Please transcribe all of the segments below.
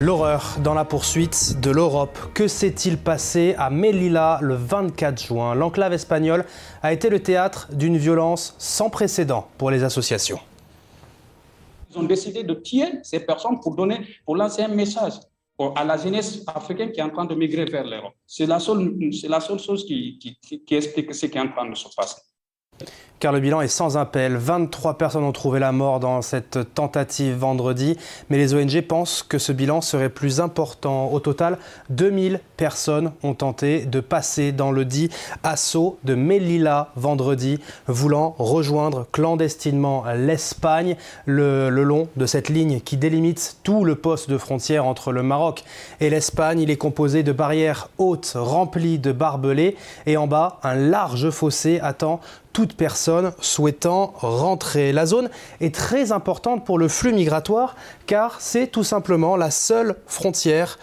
L'horreur dans la poursuite de l'Europe. Que s'est-il passé à Melilla le 24 juin? L'enclave espagnole a été le théâtre d'une violence sans précédent pour les associations. Ils ont décidé de tuer ces personnes pour lancer un message à la jeunesse africaine qui est en train de migrer vers l'Europe. C'est la seule chose qui explique ce qui est en train de se passer. Car le bilan est sans appel. 23 personnes ont trouvé la mort dans cette tentative vendredi. Mais les ONG pensent que ce bilan serait plus important. Au total, 2000 personnes ont tenté de passer dans le dit assaut de Melilla vendredi, voulant rejoindre clandestinement l'Espagne le long de cette ligne qui délimite tout le poste de frontière entre le Maroc et l'Espagne. Il est composé de barrières hautes remplies de barbelés et en bas, un large fossé attend toute personne souhaitant rentrer. La zone est très importante pour le flux migratoire car c'est tout simplement la seule frontière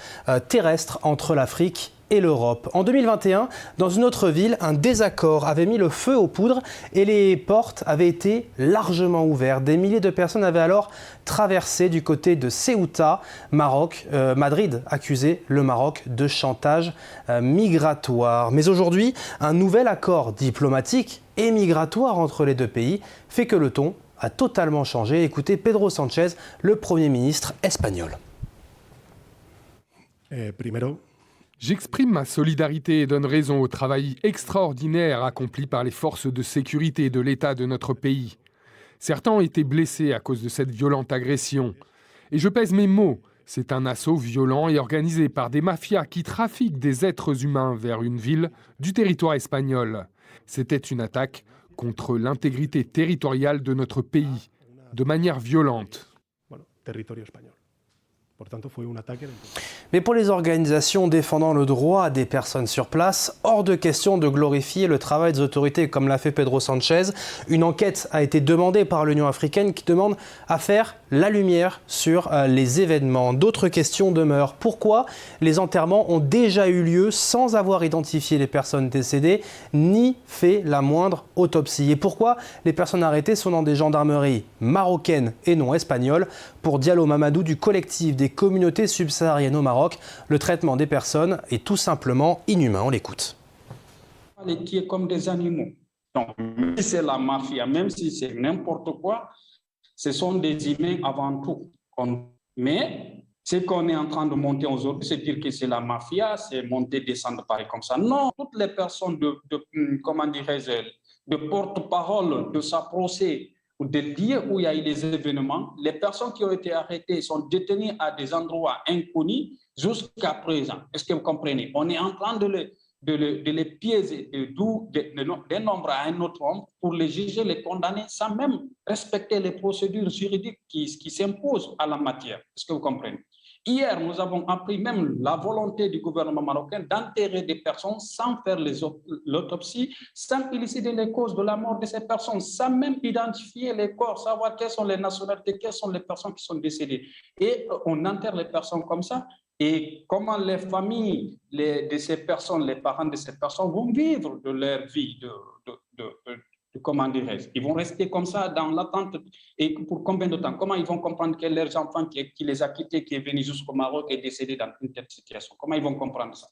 terrestre entre l'Afrique et l'Europe. En 2021, dans une autre ville, un désaccord avait mis le feu aux poudres et les portes avaient été largement ouvertes. Des milliers de personnes avaient alors traversé du côté de Ceuta, Maroc. Madrid accusait le Maroc de chantage migratoire. Mais aujourd'hui, un nouvel accord diplomatique et migratoire entre les deux pays fait que le ton a totalement changé. Écoutez Pedro Sánchez, le Premier ministre espagnol. J'exprime ma solidarité et donne raison au travail extraordinaire accompli par les forces de sécurité de l'État de notre pays. Certains ont été blessés à cause de cette violente agression. Et je pèse mes mots, c'est un assaut violent et organisé par des mafias qui trafiquent des êtres humains vers une ville du territoire espagnol. C'était une attaque contre l'intégrité territoriale de notre pays, de manière violente. Mais pour les organisations défendant le droit des personnes sur place, hors de question de glorifier le travail des autorités comme l'a fait Pedro Sánchez. Une enquête a été demandée par l'Union africaine qui demande à faire la lumière sur les événements. D'autres questions demeurent. Pourquoi les enterrements ont déjà eu lieu sans avoir identifié les personnes décédées ni fait la moindre autopsie? Et pourquoi les personnes arrêtées sont dans des gendarmeries marocaines et non espagnoles? Pour Diallo Mamadou du collectif des communautés subsahariennes au Maroc, le traitement des personnes est tout simplement inhumain. On l'écoute. Les tuer comme des animaux. Donc, même si c'est la mafia, même si c'est n'importe quoi, ce sont des humains avant tout. Mais ce qu'on est en train de monter aujourd'hui, c'est dire que c'est la mafia, c'est monter, descendre, pareil comme ça. Non, toutes les personnes comment dirais-je, de porte-parole de sa procès, ou des lieux où il y a eu des événements, les personnes qui ont été arrêtées sont détenues à des endroits inconnus jusqu'à présent. Est-ce que vous comprenez? On est en train de les piéger d'un nombre à un autre nombre pour les juger, les condamner sans même respecter les procédures juridiques qui s'imposent à la matière. Est-ce que vous comprenez? Hier, nous avons appris même la volonté du gouvernement marocain d'enterrer des personnes sans faire l'autopsie, sans élucider les causes de la mort de ces personnes, sans même identifier les corps, savoir quelles sont les nationalités, quelles sont les personnes qui sont décédées. Et on enterre les personnes comme ça. Et comment les familles de ces personnes, les parents de ces personnes vont vivre de leur vie, comment dirais-je, ils vont rester comme ça dans l'attente. Et pour combien de temps? Comment ils vont comprendre que leurs enfants qui les a quittés, qui est venu jusqu'au Maroc, est décédé dans une telle situation? Comment ils vont comprendre ça?